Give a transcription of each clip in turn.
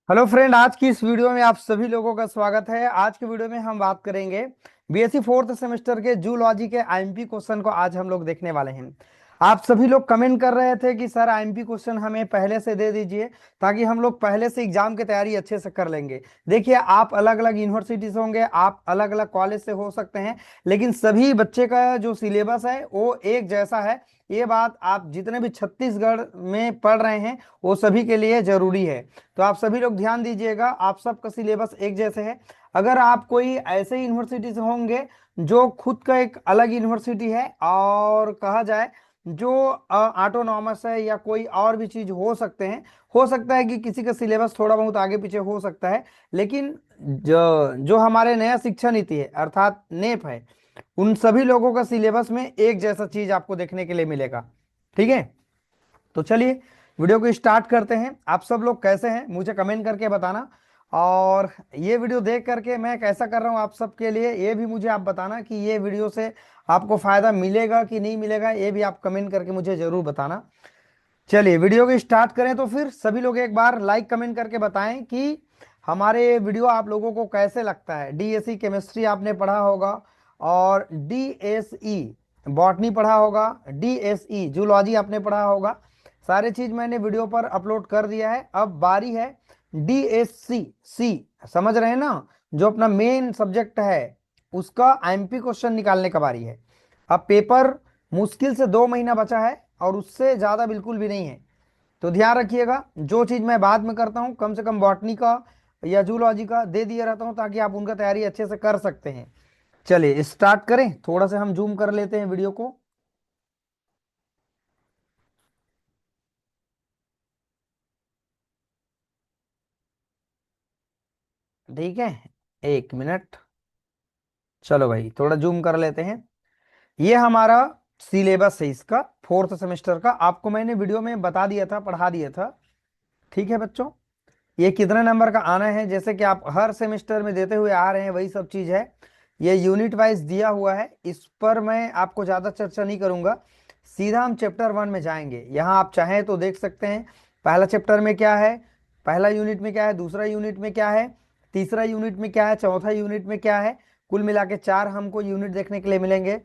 Hello friend, आज की इस वीडियो में आप सभी लोगों का स्वागत है। आज के वीडियो में हम बात करेंगे बीएससी फोर्थ सेमेस्टर के जूलॉजी के आईएमपी क्वेश्चन को आज हम लोग देखने वाले हैं। आप सभी लोग कमेंट कर रहे थे कि सर आईएमपी क्वेश्चन हमें पहले से दे दीजिए ताकि हम लोग पहले से एग्जाम की तैयारी अच्छे से कर लेंगे। देखिए, आप अलग अलग यूनिवर्सिटी से होंगे, आप अलग अलग कॉलेज से हो सकते हैं, लेकिन सभी बच्चे का जो सिलेबस है वो एक जैसा है। ये बात आप जितने भी छत्तीसगढ़ में पढ़ रहे हैं वो सभी के लिए जरूरी है। तो आप सभी लोग ध्यान दीजिएगा, आप सबका सिलेबस एक जैसे है। अगर आप कोई ऐसे यूनिवर्सिटी से होंगे जो खुद का एक अलग यूनिवर्सिटी है और कहा जाए जो ऑटोनॉमस है या कोई और भी चीज हो सकते हैं, हो सकता है कि किसी का सिलेबस थोड़ा बहुत आगे पीछे हो सकता है, लेकिन जो जो हमारे नया शिक्षा नीति है अर्थात नेप है, उन सभी लोगों का सिलेबस में एक जैसा चीज आपको देखने के लिए मिलेगा। ठीक है, तो चलिए वीडियो को स्टार्ट करते हैं। आप सब लोग कैसे हैं मुझे कमेंट करके बताना, और ये वीडियो देख करके मैं कैसा कर रहा हूँ आप सबके लिए ये भी मुझे आप बताना कि ये वीडियो से आपको फायदा मिलेगा कि नहीं मिलेगा, ये भी आप कमेंट करके मुझे जरूर बताना। चलिए वीडियो को स्टार्ट करें, तो फिर सभी लोग एक बार लाइक कमेंट करके बताएं कि हमारे वीडियो आप लोगों को कैसे लगता है। डीएसई केमिस्ट्री आपने पढ़ा होगा, और डीएसई बॉटनी पढ़ा होगा, डीएसई जूलॉजी आपने पढ़ा होगा। सारे चीज मैंने वीडियो पर अपलोड कर दिया है। अब बारी है डीएससी सी, समझ रहे हैं ना, जो अपना मेन सब्जेक्ट है उसका आईएमपी क्वेश्चन निकालने का बारी है। अब पेपर मुश्किल से 2 महीना बचा है और उससे ज्यादा बिल्कुल भी नहीं है। तो ध्यान रखिएगा, जो चीज मैं बाद में करता हूं कम से कम बॉटनी का या जूलॉजी का दे दिया रहता हूं ताकि आप उनका तैयारी अच्छे से कर सकते हैं। चलिए स्टार्ट करें, थोड़ा सा हम जूम कर लेते हैं वीडियो को। ठीक है, 1 मिनट। चलो भाई थोड़ा जूम कर लेते हैं। ये हमारा सिलेबस है इसका फोर्थ सेमेस्टर का, आपको मैंने वीडियो में बता दिया था, पढ़ा दिया था। ठीक है बच्चों, ये कितने नंबर का आना है जैसे कि आप हर सेमेस्टर में देते हुए आ रहे हैं वही सब चीज है। ये यूनिट वाइज दिया हुआ है, इस पर मैं आपको ज्यादा चर्चा नहीं करूंगा। सीधा हम चैप्टर 1 में जाएंगे। यहाँ आप चाहें तो देख सकते हैं पहला चैप्टर में क्या है, पहला यूनिट में क्या है, दूसरा यूनिट में क्या है, तीसरा यूनिट में क्या है, चौथा यूनिट में क्या है। कुल मिला के 4 हमको यूनिट देखने के लिए मिलेंगे।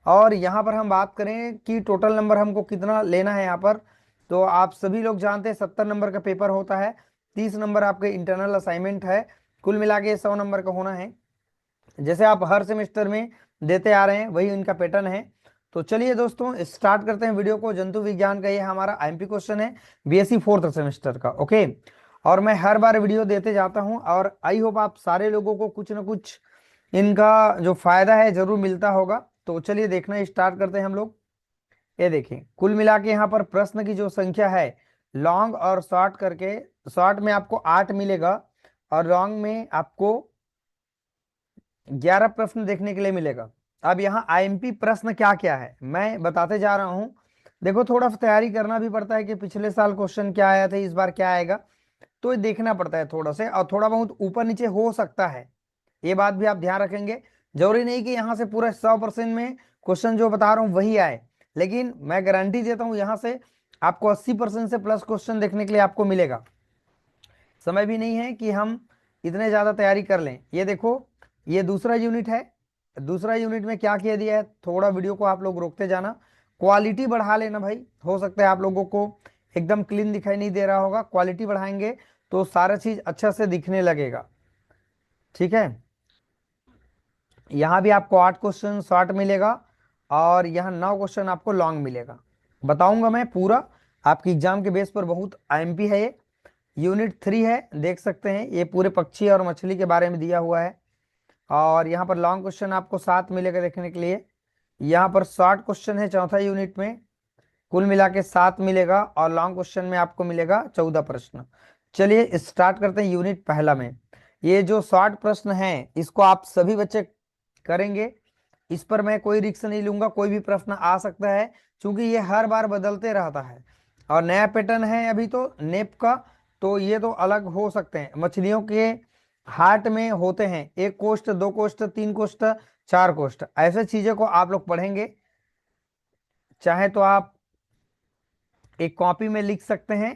और यहाँ पर हम बात करें कि टोटल नंबर हमको कितना लेना है यहाँ पर, तो आप सभी लोग जानते हैं 70 नंबर का पेपर होता है, 30 नंबर आपके इंटरनल असाइनमेंट है, कुल मिला के 100 नंबर का होना है। जैसे आप हर सेमेस्टर में देते आ रहे हैं वही उनका पैटर्न है। तो चलिए दोस्तों स्टार्ट करते हैं वीडियो को। जंतु विज्ञान का ये हमारा आईएमपी क्वेश्चन है बीएससी फोर्थ सेमेस्टर का। ओके, और मैं हर बार वीडियो देते जाता हूं और आई होप आप सारे लोगों को कुछ ना कुछ इनका जो फायदा है जरूर मिलता होगा। तो चलिए देखना स्टार्ट करते हैं हम लोग। ये देखें, कुल मिला के यहाँ पर प्रश्न की जो संख्या है लॉन्ग और शॉर्ट करके, शॉर्ट में आपको 8 मिलेगा और लॉन्ग में आपको 11 प्रश्न देखने के लिए मिलेगा। अब यहाँ आईएमपी प्रश्न क्या क्या है मैं बताते जा रहा हूँ। देखो, थोड़ा तैयारी करना भी पड़ता है कि पिछले साल क्वेश्चन क्या आया था, इस बार क्या आएगा, तो ये देखना पड़ता है थोड़ा से, और थोड़ा बहुत ऊपर नीचे हो सकता है। ये बात भी आप ध्यान रखेंगे। जरूरी नहीं कि यहाँ से पूरा 100% में क्वेश्चन जो बता रहा हूँ वही आए, लेकिन मैं गारंटी देता हूँ यहाँ से आपको 80% से प्लस क्वेश्चन देखने के लिए आपको मिलेगा। समय भी नहीं है कि हम इतने ज्यादा तैयारी कर लें। ये देखो, ये दूसरा यूनिट है। दूसरा यूनिट में क्या किया दिया है, थोड़ा वीडियो को आप लोग रोकते जाना, क्वालिटी बढ़ा लेना भाई। हो सकता है आप लोगों को एकदम क्लीन दिखाई नहीं दे रहा होगा, क्वालिटी बढ़ाएंगे तो सारा चीज अच्छा से दिखने लगेगा। ठीक है, यहाँ भी आपको 8 क्वेश्चन शॉर्ट मिलेगा और यहाँ 9 क्वेश्चन आपको लॉन्ग मिलेगा। बताऊंगा मैं पूरा, आपकी एग्जाम के बेस पर बहुत आईएमपी है ये। यूनिट 3 है, देख सकते हैं ये पूरे पक्षी और मछली के बारे में दिया हुआ है। और यहाँ पर लॉन्ग क्वेश्चन आपको 7 मिलेगा देखने के लिए। यहाँ पर शॉर्ट क्वेश्चन है चौथा यूनिट में, कुल मिला के 7 मिलेगा और लॉन्ग क्वेश्चन में आपको मिलेगा 14 प्रश्न। चलिए स्टार्ट करते हैं यूनिट पहला में। ये जो शॉर्ट प्रश्न है इसको आप सभी बच्चे करेंगे, इस पर मैं कोई रिस्क नहीं लूंगा, कोई भी प्रश्न आ सकता है क्योंकि ये हर बार बदलते रहता है और नया पैटर्न है अभी तो नेप का। तो ये तो अलग हो सकते हैं, मछलियों के हार्ट में होते हैं 1 कोष्ठ, 2 कोष्ठ, 3 कोष्ठ, 4 कोष्ठ, ऐसे चीजों को आप लोग पढ़ेंगे। चाहे तो आप एक कॉपी में लिख सकते हैं,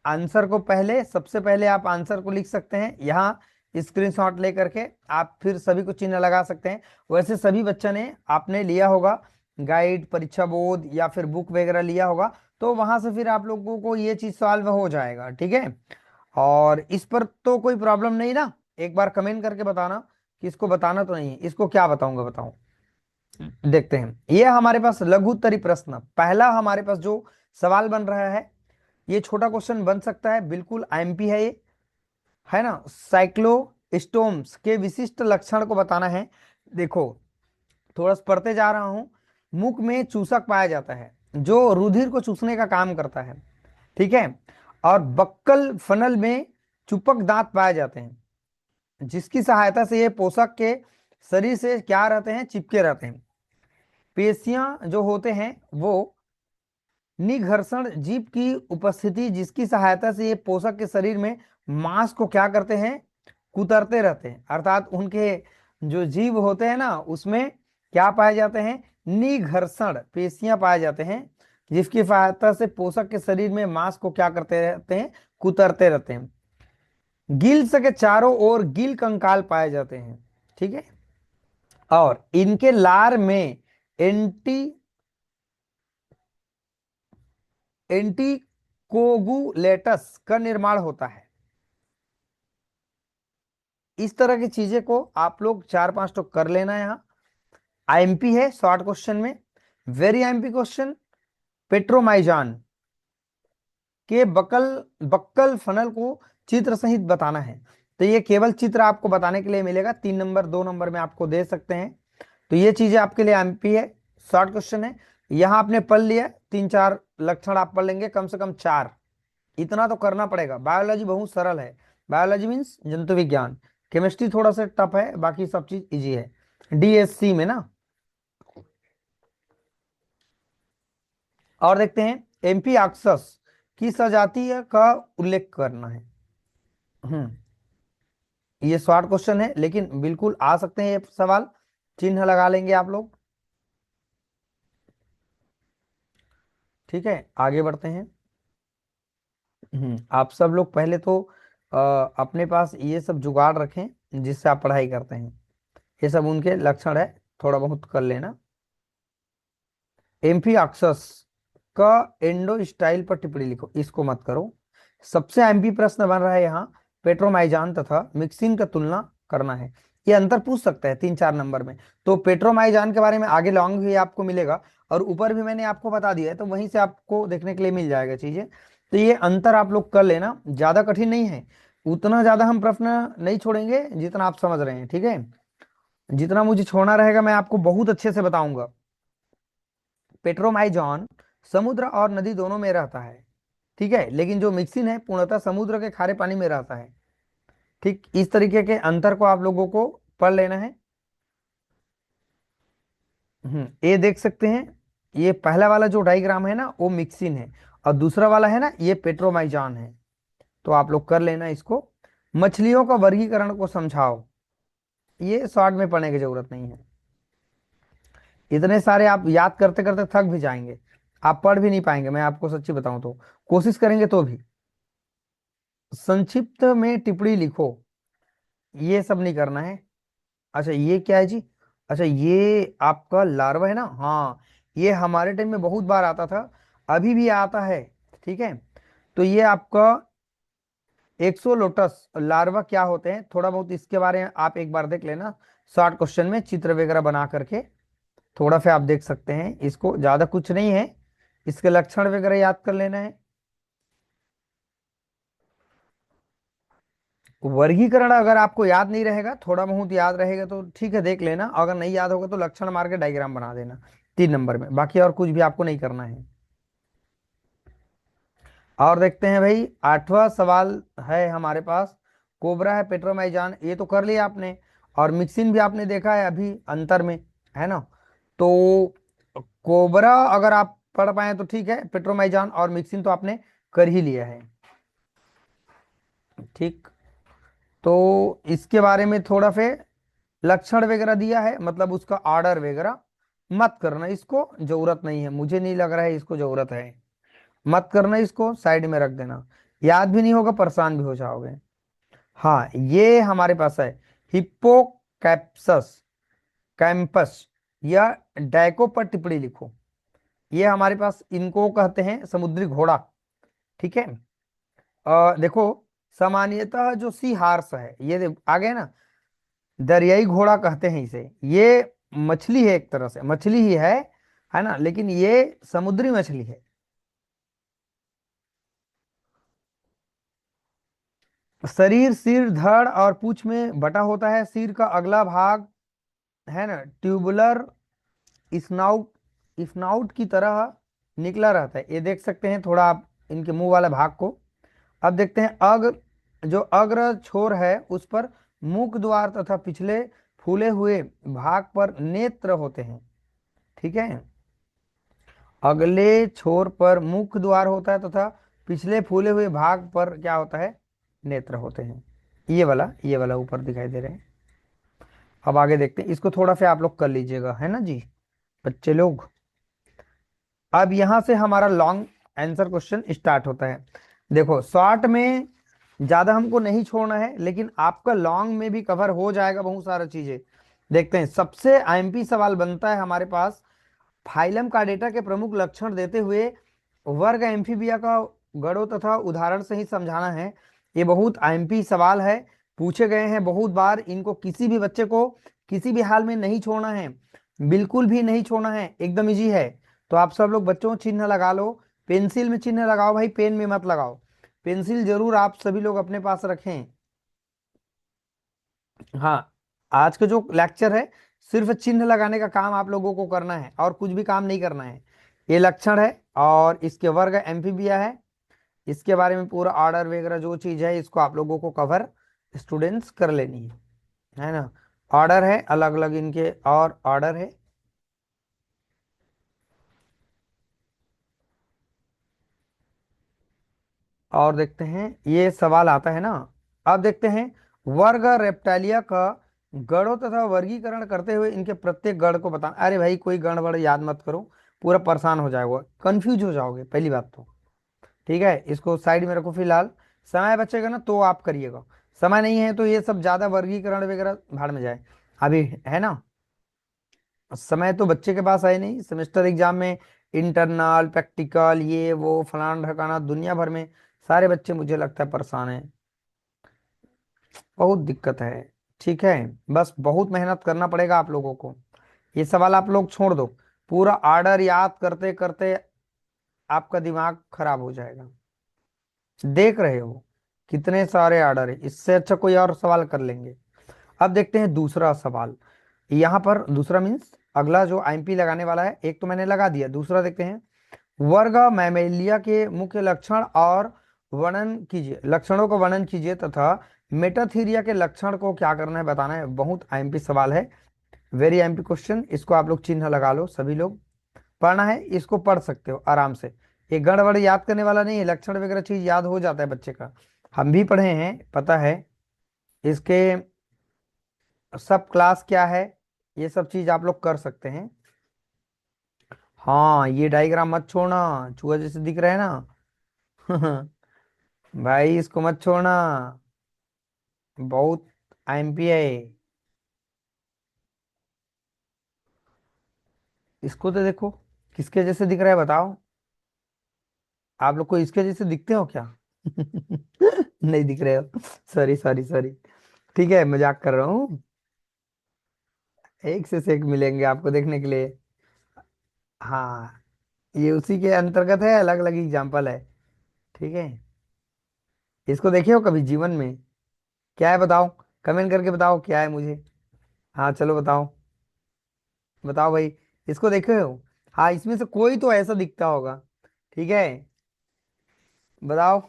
आंसर को पहले, सबसे पहले आप आंसर को लिख सकते हैं यहाँ स्क्रीनशॉट लेकर के, आप फिर सभी को चिन्ह लगा सकते हैं। वैसे सभी बच्चा ने आपने लिया होगा गाइड, परीक्षा बोध या फिर बुक वगैरह लिया होगा, तो वहां से फिर आप लोगों को ये चीज सॉल्व हो जाएगा, ठीक है। और इस पर तो कोई प्रॉब्लम नहीं ना, एक बार कमेंट करके बताना कि इसको बताना तो नहीं है, इसको क्या बताऊंगा बताओ। देखते हैं, ये हमारे पास लघु उत्तरी प्रश्न, पहला हमारे पास जो सवाल बन रहा है, ये छोटा क्वेश्चन बन सकता है, बिल्कुल आईएमपी है ये, है ना। साइक्लोस्टोम्स के विशिष्ट लक्षण को बताना है। देखो थोड़ा सा पढ़ते जा रहा हूं। मुख में चूसक पाया जाता है जो रुधिर को चूसने का काम करता है, ठीक है। और बक्कल फनल में चुपक दांत पाए जाते हैं, जिसकी सहायता से ये पोषक के शरीर से क्या रहते हैं, चिपके रहते हैं। पेशियां जो होते हैं वो निघर्षण जीव की उपस्थिति, जिसकी सहायता से ये पोषक के शरीर में मांस को क्या करते हैं, कुतरते रहते हैं। अर्थात उनके जो जीव होते हैं ना, उसमें क्या पाए जाते हैं, निघर्षण पेशियां पाए जाते हैं, जिसकी सहायता से पोषक के शरीर में मांस को क्या करते रहते हैं, कुतरते रहते हैं। गिल्स के चारों ओर गिल कंकाल पाए जाते हैं, ठीक है। और इनके लार में एंटी एंटीकोगुलेटस का निर्माण होता है। इस तरह की चीजें को आप लोग 4-5 तो कर लेना। यहाँ आईएमपी है शॉर्ट क्वेश्चन में, वेरी आईएमपी क्वेश्चन। पेट्रोमाइजान के बक्कल फनल को चित्र सहित बताना है। तो ये केवल चित्र आपको बताने के लिए मिलेगा, 3 नंबर 2 नंबर में आपको दे सकते हैं। तो ये चीजें आपके लिए आईएमपी है, शॉर्ट क्वेश्चन है। यहाँ आपने पढ़ लिया, 3-4 लक्षण आप पढ़ लेंगे, कम से कम 4, इतना तो करना पड़ेगा। बायोलॉजी बहुत सरल है, बायोलॉजी मीन्स जंतु विज्ञान। केमिस्ट्री थोड़ा सा टफ है, बाकी सब चीज इजी है डीएससी में ना। और देखते हैं, एम्पी आक्सस की सजातीय का उल्लेख करना है। ये शॉर्ट क्वेश्चन है, लेकिन बिल्कुल आ सकते हैं ये सवाल, चिन्ह लगा लेंगे आप लोग। ठीक है, आगे बढ़ते हैं। आप सब लोग पहले तो अपने पास ये सब जुगाड़ रखें जिससे आप पढ़ाई करते हैं, ये सब उनके लक्षण है, थोड़ा बहुत कर लेना। एम्फीऑक्सस का एंडो स्टाइल पर टिप्पणी लिखो, इसको मत करो। सबसे एमपी प्रश्न बन रहा है यहाँ, पेट्रोमाइजान तथा मिक्सिन का तुलना करना है। ये अंतर पूछ सकता है 3-4 नंबर में। तो पेट्रोमाइजान के बारे में आगे लॉन्ग भी आपको मिलेगा, और ऊपर भी मैंने आपको बता दिया है, तो वहीं से आपको देखने के लिए मिल जाएगा चीजें। तो ये अंतर आप लोग कर लेना, ज्यादा कठिन नहीं है, उतना ज्यादा हम प्रश्न नहीं छोड़ेंगे जितना आप समझ रहे हैं, ठीक है। जितना मुझे छोड़ना रहेगा मैं आपको बहुत अच्छे से बताऊंगा। पेट्रोमाइजॉन समुद्र और नदी दोनों में रहता है, ठीक है, लेकिन जो मिक्सिन है पूर्णतः समुद्र के खारे पानी में रहता है। ठीक इस तरीके के अंतर को आप लोगों को पढ़ लेना है। ये देख सकते हैं, ये पहला वाला जो डायग्राम है ना वो मिक्सिन है, और दूसरा वाला है ना ये पेट्रोमाइजॉन है। तो आप लोग कर लेना इसको। मछलियों का वर्गीकरण को समझाओ, ये शॉर्ट में पढ़ने की जरूरत नहीं है, इतने सारे आप याद करते करते थक भी जाएंगे, आप पढ़ भी नहीं पाएंगे, मैं आपको सच्ची बताऊं तो कोशिश करेंगे तो भी। संक्षिप्त में टिप्पणी लिखो, ये सब नहीं करना है। अच्छा ये क्या है जी, अच्छा ये आपका लार्वा है ना, हाँ ये हमारे टाइम में बहुत बार आता था, अभी भी आता है, ठीक है। तो ये आपका एक्सोलोटस लार्वा क्या होते हैं, थोड़ा बहुत इसके बारे में आप एक बार देख लेना, शॉर्ट क्वेश्चन में चित्र वगैरह बना करके थोड़ा सा आप देख सकते हैं इसको, ज्यादा कुछ नहीं है, इसके लक्षण वगैरह याद कर लेना है। वर्गीकरण अगर आपको याद नहीं रहेगा, थोड़ा बहुत याद रहेगा तो ठीक है देख लेना, अगर नहीं याद होगा तो लक्षण मार के डायग्राम बना देना 3 नंबर में, बाकी और कुछ भी आपको नहीं करना है। और देखते हैं भाई, 8वां सवाल है हमारे पास, कोबरा है पेट्रोमाइजान, ये तो कर लिया आपने, और मिक्सिन भी आपने देखा है अभी अंतर में, है ना। तो कोबरा अगर आप पढ़ पाए तो ठीक है, पेट्रोमाइजान और मिक्सिन तो आपने कर ही लिया है, ठीक। तो इसके बारे में थोड़ा फिर लक्षण वगैरह दिया है, मतलब उसका ऑर्डर वगैरह मत करना, इसको जरूरत नहीं है, मुझे नहीं लग रहा है इसको जरूरत है, मत करना, इसको साइड में रख देना। याद भी नहीं होगा, परेशान भी हो जाओगे। हाँ, ये हमारे पास है हिप्पोकैप्सस, कैंपस, या डायको पर टिप्पणी लिखो। ये हमारे पास इनको कहते हैं समुद्री घोड़ा। ठीक है। देखो, सामान्यतः जो सी हार्स है, ये आ गया ना, दरियाई घोड़ा कहते हैं इसे। ये मछली है, एक तरह से मछली ही है ना, लेकिन ये समुद्री मछली है। शरीर सिर, धड़ और पूंछ में बटा होता है। सिर का अगला भाग है ना, ट्यूबुलर स्नाउट, स्नाउट की तरह निकला रहता है। ये देख सकते हैं थोड़ा आप इनके मुंह वाले भाग को। अब देखते हैं जो अग्र छोर है उस पर मुख द्वार तथा पिछले फूले हुए भाग पर नेत्र होते हैं। ठीक है। अगले छोर पर मुख द्वार होता है तथा पिछले फूले हुए भाग पर क्या होता है, नेत्र होते हैं। ये वाला ऊपर दिखाई दे रहे हैं। अब आगे देखते हैं, इसको थोड़ा सा आप लोग कर लीजिएगा, है ना जी बच्चे लोग। अब यहां से हमारा लॉन्ग आंसर क्वेश्चन स्टार्ट होता है। देखो, शॉर्ट में ज्यादा हमको नहीं छोड़ना है, लेकिन आपका लॉन्ग में भी कवर हो जाएगा बहुत सारा चीजें। देखते हैं, सबसे आईएमपी सवाल बनता है हमारे पास, फाइलम का डेटा के प्रमुख लक्षण देते हुए वर्ग एम्फीबिया का गणों तथा उदाहरण से ही समझाना है। ये बहुत आईएमपी सवाल है, पूछे गए हैं बहुत बार। इनको किसी भी बच्चे को किसी भी हाल में नहीं छोड़ना है, बिल्कुल भी नहीं छोड़ना है, एकदम इजी है। तो आप सब लोग बच्चों चिन्ह लगा लो, पेंसिल में चिन्ह लगाओ भाई, पेन में मत लगाओ। पेंसिल जरूर आप सभी लोग अपने पास रखें। हाँ, आज का जो लेक्चर है, सिर्फ चिन्ह लगाने का काम आप लोगों को करना है, और कुछ भी काम नहीं करना है। ये लक्षण है और इसके वर्ग एम्फीबिया है। इसके बारे में पूरा ऑर्डर वगैरह जो चीज है, इसको आप लोगों को कवर स्टूडेंट्स कर लेनी है ना। ऑर्डर है अलग अलग इनके, और ऑर्डर है। और देखते हैं, ये सवाल आता है ना। अब देखते हैं, वर्ग रेप्टालिया का गणों तथा वर्गीकरण करते हुए इनके प्रत्येक गण को बताना। अरे भाई, कोई गण वर्ण याद मत करो, पूरा परेशान हो जाएगा, कंफ्यूज हो जाओगे पहली बात तो। ठीक है, इसको साइड में रखो फिलहाल। समय बचेगा ना तो आप करिएगा, समय नहीं है तो ये सब ज्यादा वर्गीकरण वगैरह भाड़ में जाए। अभी है ना, समय तो बच्चे के पास है नहीं। सेमेस्टर एग्जाम में इंटरनल प्रैक्टिकल ये वो फलाना ढकाना दुनिया भर में, सारे बच्चे मुझे लगता है परेशान हैं, बहुत दिक्कत है। ठीक है, बस बहुत मेहनत करना पड़ेगा आप लोगों को। ये सवाल आप लोग छोड़ दो, पूरा ऑर्डर याद करते करते आपका दिमाग खराब हो जाएगा। देख रहे हो कितने सारे ऑर्डर है, इससे अच्छा कोई और सवाल कर लेंगे। अब देखते हैं दूसरा सवाल। यहाँ पर दूसरा मीन्स अगला जो आईएमपी लगाने वाला है, एक तो मैंने लगा दिया, दूसरा देखते हैं। वर्ग मैमेलिया के मुख्य लक्षण और वर्णन कीजिए, लक्षणों का वर्णन कीजिए तथा मेटाथीरिया के लक्षण को क्या करना है बताना है। बहुत आईएमपी सवाल है, वेरी आईएमपी क्वेश्चन। इसको आप लोग चिन्ह लगा लो, सभी लोग पढ़ना है, इसको पढ़ सकते हो आराम से। ये गण वर्ण याद करने वाला नहीं है, लक्षण वगैरह चीज याद हो जाता है बच्चे का, हम भी पढ़े हैं, पता है। इसके सब क्लास क्या है, ये सब चीज आप लोग कर सकते हैं। हाँ, ये डायग्राम मत छोड़ना, चूहा जैसे दिख रहा है ना। भाई इसको मत छोड़ना, बहुत आईएमपी है। इसको तो देखो, किसके जैसे दिख रहा है बताओ। आप लोग को इसके जैसे दिखते हो क्या? नहीं दिख रहे हो, सॉरी सॉरी सॉरी। ठीक है, मजाक कर रहा हूँ। एक से एक मिलेंगे आपको देखने के लिए। हाँ, ये उसी के अंतर्गत है, अलग अलग एग्जाम्पल है। ठीक है, इसको देखे हो कभी जीवन में? क्या है बताओ, कमेंट करके बताओ क्या है मुझे। हाँ चलो बताओ, बताओ भाई, इसको देखे हो? हाँ, इसमें से कोई तो ऐसा दिखता होगा। ठीक है, बताओ।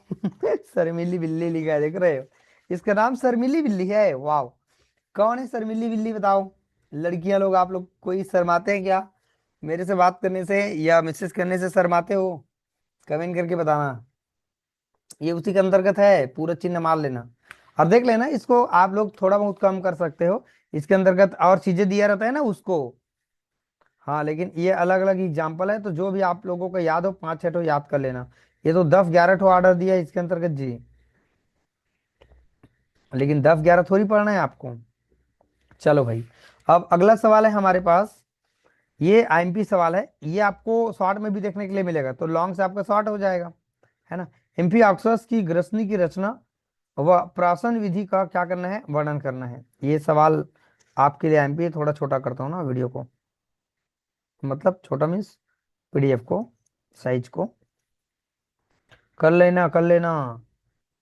शर्मिली बिल्ली लिखा है, देख रहे हो? इसका नाम शर्मिली बिल्ली है, वाह। कौन है शर्मिली बिल्ली बताओ? लड़कियां लोग, आप लोग कोई शर्माते हैं क्या मेरे से बात करने से, या मैसेज करने से शर्माते हो? कमेंट करके बताना। ये उसी के अंतर्गत है, पूरा चिन्ह मार लेना और देख लेना। इसको आप लोग थोड़ा बहुत कम कर सकते हो, इसके अंतर्गत और चीजें दिया रहता है ना उसको। हाँ, लेकिन ये अलग अलग एग्जाम्पल है, तो जो भी आप लोगों को याद हो, पांच छह तो याद कर लेना। ये तो 10-11 ठो ऑर्डर दिया है इसके अंतर्गत जी, लेकिन 10-11 थोड़ी पढ़ना है आपको। चलो भाई, अब अगला सवाल है हमारे पास। ये आईएमपी सवाल है, ये आपको शॉर्ट में भी देखने के लिए मिलेगा, तो लॉन्ग से आपका शॉर्ट हो जाएगा, है ना। एम्फी ऑक्सस की ग्रसनी की रचना व प्राशन विधि का क्या करना है, वर्णन करना है। ये सवाल आपके लिए आईएमपी, थोड़ा छोटा करता हूँ ना वीडियो को, मतलब छोटा मीन्स पीडीएफ को, साइज को। कर लेना कर लेना,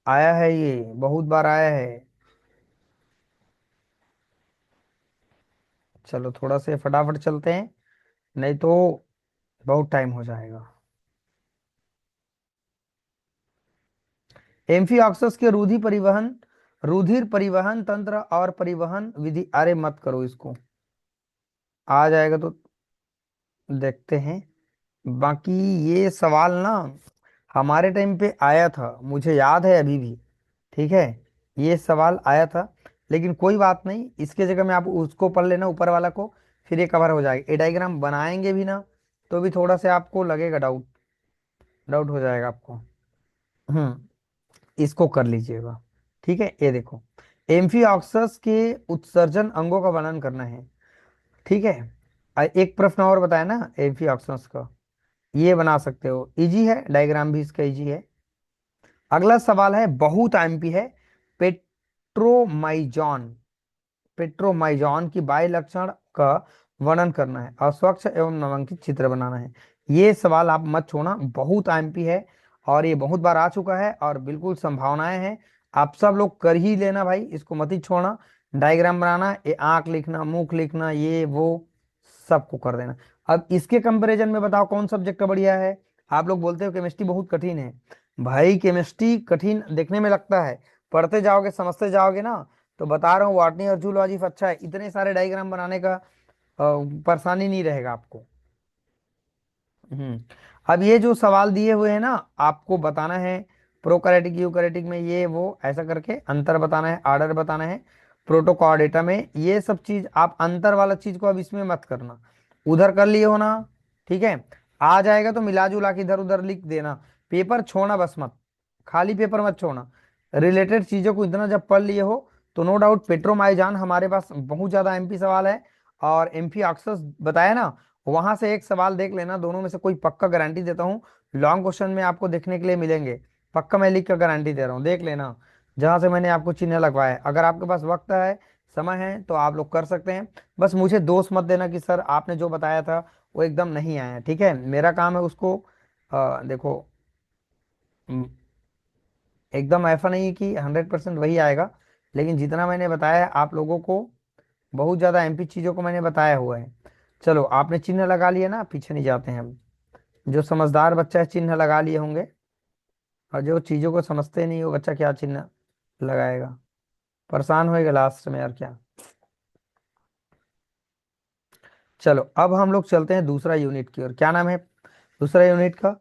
आया है ये, बहुत बार आया है। चलो थोड़ा से फटाफट चलते हैं, नहीं तो बहुत टाइम हो जाएगा। एम्फीऑक्सस के रुधिर परिवहन तंत्र और परिवहन विधि, अरे मत करो इसको, आ जाएगा तो देखते हैं। बाकी ये सवाल ना हमारे टाइम पे आया था, मुझे याद है अभी भी, ठीक है, ये सवाल आया था। लेकिन कोई बात नहीं, इसके जगह में आप उसको पढ़ लेना ऊपर वाला को, फिर ये कवर हो जाएगा। ये डायग्राम बनाएंगे भी ना तो भी थोड़ा से आपको लगेगा डाउट, डाउट हो जाएगा आपको। इसको कर लीजिएगा, ठीक है। ये देखो, एम्फीऑक्सस के उत्सर्जन अंगों का वर्णन करना है, ठीक है। एक प्रश्न और बताया ना एम्फीऑक्सस का, ये बना सकते हो, इजी है, डायग्राम भी इसका इजी है। अगला सवाल है, बहुत एमपी है, पेट्रोमाइजॉन, पेट्रोमाइजॉन की बाह्य लक्षण का वर्णन करना है, अस्वच्छ एवं नामांकित चित्र बनाना है। ये सवाल आप मत छोड़ना, बहुत एमपी है और ये बहुत बार आ चुका है और बिल्कुल संभावनाएं हैं। आप सब लोग कर ही लेना भाई, इसको मत ही छोड़ना। डायग्राम बनाना, ये आंख लिखना, मुख लिखना, ये वो सबको कर देना। अब इसके कंपैरिजन में बताओ कौन सब्जेक्ट का बढ़िया है। आप लोग बोलते हो केमिस्ट्री बहुत कठिन है, भाई केमिस्ट्री कठिन देखने में लगता है, पढ़ते जाओगे समझते जाओगे ना, तो बता रहा हूँ बॉटनी और जूलॉजी अच्छा है, इतने सारे डायग्राम बनाने का परेशानी नहीं रहेगा आपको। अब ये जो सवाल दिए हुए हैं ना, आपको बताना है प्रोकैरियोटिक यूकैरियोटिक में ये वो ऐसा करके अंतर बताना है, आर्डर बताना है। प्रोटोकॉर्डेटा में ये सब चीज, आप अंतर वाला चीज को अब इसमें मत करना, उधर कर लिए हो ना, ठीक है। आ जाएगा तो मिला जुला के इधर उधर लिख देना, पेपर छोड़ना बस मत, खाली पेपर मत छोड़ना। रिलेटेड चीजों को इतना जब पढ़ लिए हो तो नो डाउट पेट्रोमाइजान हमारे पास बहुत ज्यादा एमपी सवाल है, और एम्फी ऑक्सस बताया ना, वहां से एक सवाल देख लेना, दोनों में से कोई पक्का गारंटी देता हूँ लॉन्ग क्वेश्चन में आपको देखने के लिए मिलेंगे, पक्का मैं लिख कर गारंटी दे रहा हूँ, देख लेना जहां से मैंने आपको चिन्ह लगवाया है। अगर आपके पास वक्त है, समय है, तो आप लोग कर सकते हैं। बस मुझे दोष मत देना कि सर आपने जो बताया था वो एकदम नहीं आया, ठीक है, मेरा काम है उसको देखो, हम्म, एकदम ऐसा नहीं है कि 100% वही आएगा, लेकिन जितना मैंने बताया है आप लोगों को, बहुत ज्यादा एमपी चीजों को मैंने बताया हुआ है। चलो आपने चिन्ह लगा लिया ना, पीछे नहीं जाते हैं हम। जो समझदार बच्चा है चिन्ह लगा लिए होंगे, और जो चीजों को समझते नहीं वो बच्चा क्या चिन्ह लगाएगा, परेशान होएगा लास्ट में यार क्या। चलो अब हम लोग चलते हैं दूसरा यूनिट की ओर, क्या नाम है दूसरा यूनिट का,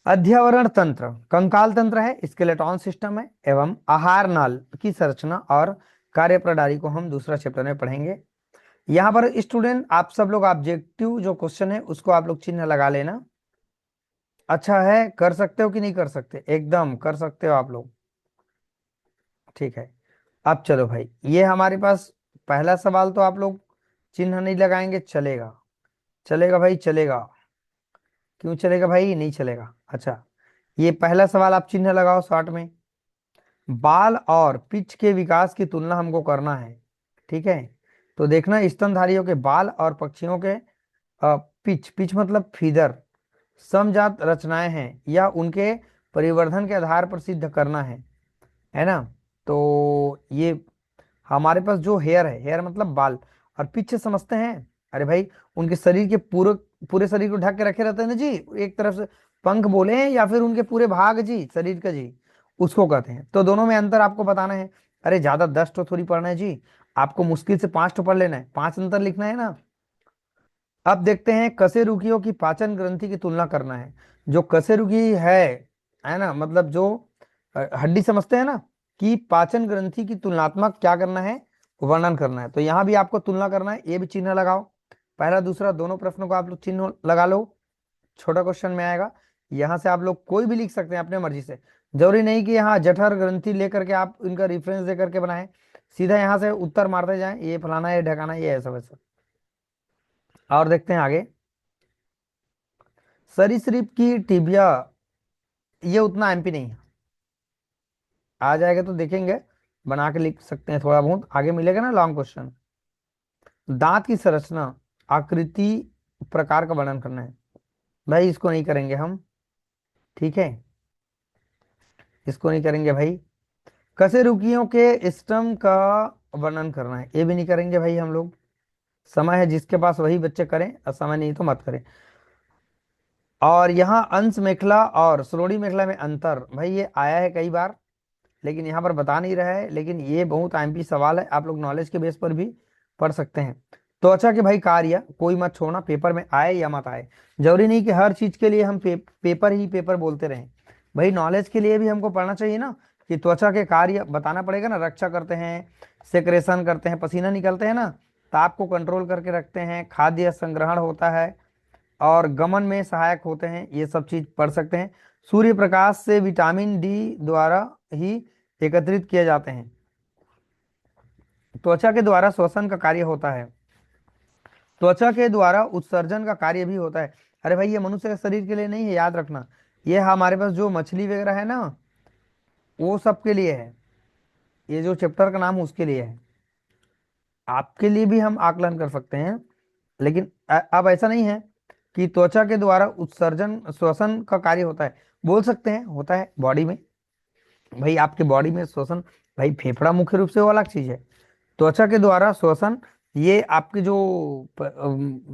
अध्यवरण तंत्र, कंकाल तंत्र है, स्केलेटॉन सिस्टम है, एवं आहार नाल की संरचना और कार्य प्रणाली को हम दूसरा चैप्टर में पढ़ेंगे। यहाँ पर स्टूडेंट आप सब लोग ऑब्जेक्टिव जो क्वेश्चन है उसको आप लोग चिन्ह लगा लेना। अच्छा है, कर सकते हो कि नहीं कर सकते, एकदम कर सकते हो आप लोग, ठीक है। अब चलो भाई, ये हमारे पास पहला सवाल तो आप लोग चिन्ह नहीं लगाएंगे चलेगा, चलेगा भाई चलेगा, क्यों चलेगा भाई, नहीं चलेगा। अच्छा, ये पहला सवाल आप चिन्ह लगाओ शॉर्ट में, बाल और पिच के विकास की तुलना हमको करना है, ठीक है। तो देखना स्तनधारियों के बाल और पक्षियों के पिच, पिच मतलब फीदर, समजात रचनाएं हैं या उनके परिवर्धन के आधार पर सिद्ध करना है ना। तो ये हमारे पास जो हेयर है, हेयर मतलब बाल, और पीछे समझते हैं, अरे भाई उनके शरीर के पूरे पूरे शरीर को ढक के रखे रहते हैं ना जी, एक तरफ से पंख बोले हैं या फिर उनके पूरे भाग जी शरीर का जी, उसको कहते हैं। तो दोनों में अंतर आपको बताना है, अरे ज्यादा 10 तो थोड़ी पढ़ना है जी, आपको मुश्किल से 5 तो पढ़ लेना है, 5 अंतर लिखना है ना। अब देखते हैं कशेरुकियों की पाचन ग्रंथि की तुलना करना है। जो कशेरुकी है ना, मतलब जो हड्डी समझते हैं ना, कि पाचन ग्रंथि की तुलनात्मक क्या करना है, वर्णन करना है। तो यहाँ भी आपको तुलना करना है, ये भी चिन्ह लगाओ, पहला दूसरा दोनों प्रश्नों को आप लोग चिन्ह लगा लो, छोटा क्वेश्चन में आएगा। यहाँ से आप लोग कोई भी लिख सकते हैं अपने मर्जी से। जरूरी नहीं कि यहाँ जठर ग्रंथि लेकर के आप इनका रेफरेंस दे करके बनाएं, सीधा यहाँ से उत्तर मारते जाएं, ये फलाना, ये ढकाना, ये ऐसा वैसा। और देखते हैं आगे। सरीसृप की टिबिया, ये उतना एमपी नहीं है, आ जाएगा तो देखेंगे, बना के लिख सकते हैं थोड़ा बहुत, आगे मिलेगा ना लॉन्ग क्वेश्चन। दांत की संरचना, आकृति, प्रकार का वर्णन करना है। भाई इसको नहीं करेंगे हम, ठीक है, इसको नहीं करेंगे भाई। कशेरुकियों के स्टम का वर्णन करना है, ये भी नहीं करेंगे भाई हम लोग। समय है जिसके पास वही बच्चे करें, और समय नहीं तो मत करें। और यहाँ अंश मेखला और श्रोणी मेखला में अंतर, भाई ये आया है कई बार, लेकिन यहाँ पर बता नहीं रहा है, लेकिन ये बहुत आईएमपी सवाल है, आप लोग नॉलेज के बेस पर भी पढ़ सकते हैं। त्वचा के भाई कार्य कोई मत छोड़ना, पेपर में आए या मत आए, जरूरी नहीं कि हर चीज के लिए हम पेपर ही पेपर बोलते रहें। भाई नॉलेज के लिए भी हमको पढ़ना चाहिए ना, कि त्वचा के कार्य बताना पड़ेगा ना, रक्षा करते हैं, सेक्रेशन करते हैं, पसीना निकलते हैं ना, ताप को कंट्रोल करके रखते हैं, खाद्य संग्रहण होता है, और गमन में सहायक होते हैं, ये सब चीज पढ़ सकते हैं। सूर्य प्रकाश से विटामिन डी द्वारा ही एकत्रित किए जाते हैं। त्वचा के द्वारा श्वसन का कार्य होता है, त्वचा के द्वारा उत्सर्जन का कार्य भी होता है। अरे भाई ये मनुष्य के शरीर के लिए नहीं है, याद रखना, ये हमारे पास जो मछली वगैरह है ना, वो सब के लिए है, ये जो चैप्टर का नाम है उसके लिए है, आपके लिए भी हम आकलन कर सकते हैं। लेकिन अब ऐसा नहीं है कि त्वचा के द्वारा उत्सर्जन श्वसन का कार्य होता है, बोल सकते हैं होता है बॉडी में। भाई आपके बॉडी में श्वसन, भाई फेफड़ा मुख्य रूप से वो अलग चीज है, त्वचा के द्वारा श्वसन, ये आपके जो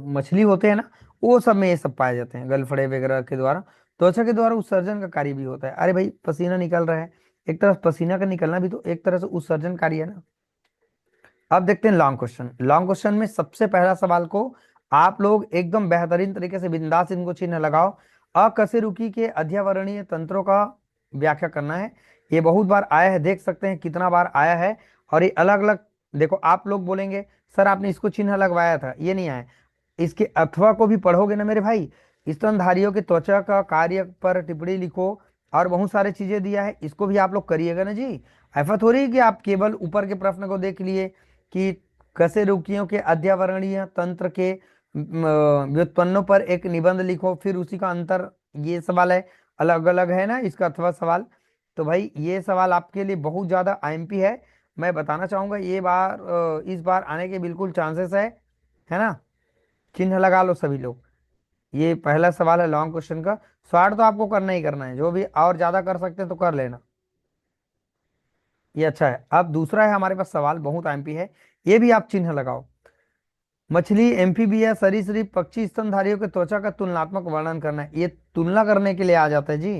मछली होते हैं ना, वो सब में ये सब पाए जाते हैं, गलफड़े वगैरह के द्वारा। त्वचा के द्वारा उत्सर्जन का कार्य भी होता है। अरे भाई पसीना निकल रहा है, एक तरफ पसीना का निकलना भी तो एक तरह से उत्सर्जन कार्य है ना। अब देखते हैं लॉन्ग क्वेश्चन। लॉन्ग क्वेश्चन में सबसे पहला सवाल को आप लोग एकदम बेहतरीन तरीके से बिंदास इनको चिन्ह लगाओ। अकशेरुकी के अध्यावरणीय तंत्रों का व्याख्या करना है। ये बहुत बार आया है, देख सकते हैं कितना बार आया है, और ये अलग अलग, देखो आप लोग बोलेंगे सर आपने इसको चिन्ह लगवाया था, ये नहीं आया। इसके अथवा को भी पढ़ोगे ना मेरे भाई, स्तनधारियों के त्वचा का कार्य पर टिप्पणी लिखो, और बहुत सारी चीजें दिया है, इसको भी आप लोग करिएगा ना जी। ऐसा थोड़ी है कि आप केवल ऊपर के प्रश्न को देख लिए कि कशेरुकियों के अध्यावरणीय तंत्र के व्युत्पन्नों पर एक निबंध लिखो, फिर उसी का अंतर, ये सवाल है, अलग अलग है ना इसका अथवा सवाल। तो भाई ये सवाल आपके लिए बहुत ज्यादा आईएमपी है, मैं बताना चाहूंगा, ये बार इस बार आने के बिल्कुल चांसेस है ना। चिन्ह लगा लो सभी लोग। ये पहला सवाल है लॉन्ग क्वेश्चन का, शॉर्ट तो आपको करना ही करना है, जो भी और ज्यादा कर सकते हैं तो कर लेना, ये अच्छा है। अब दूसरा है हमारे पास सवाल, बहुत एमपी है, ये भी आप चिन्ह लगाओ। मछली, एम्फीबिया, सरीसृप, पक्षी स्तनधारियों के त्वचा का तुलनात्मक वर्णन करना है, ये तुलना करने के लिए आ जाता है जी,